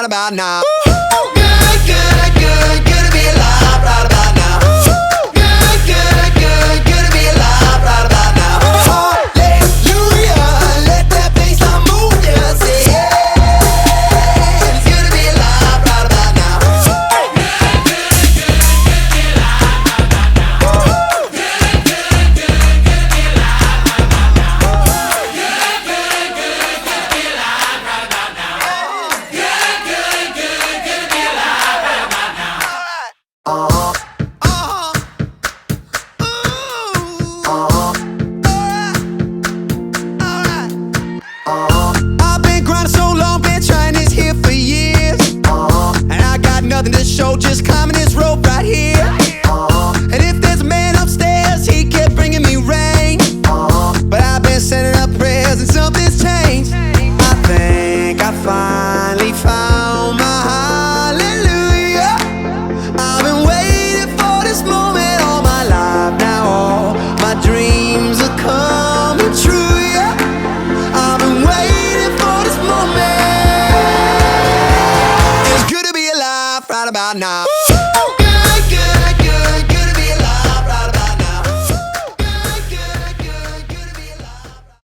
about now. Good, good, good, good to be alive right about now. Good, good, good, good to be alive right about now. Hallelujah, let that bassline move ya. Say yeah, it's good to be alive right about now. I've been grinding so long, been trying this here for years. And I got nothing to show, just climbing this rope right here. And if there's a man upstairs, he kept bringing me rain. But I've been sending up prayers and something's changed. I think I finally found my hallelujah. I've been waiting for this moment all my life. Now all my dreams are coming true, yeah. I've been waiting for this moment. It's good to be alive right about now.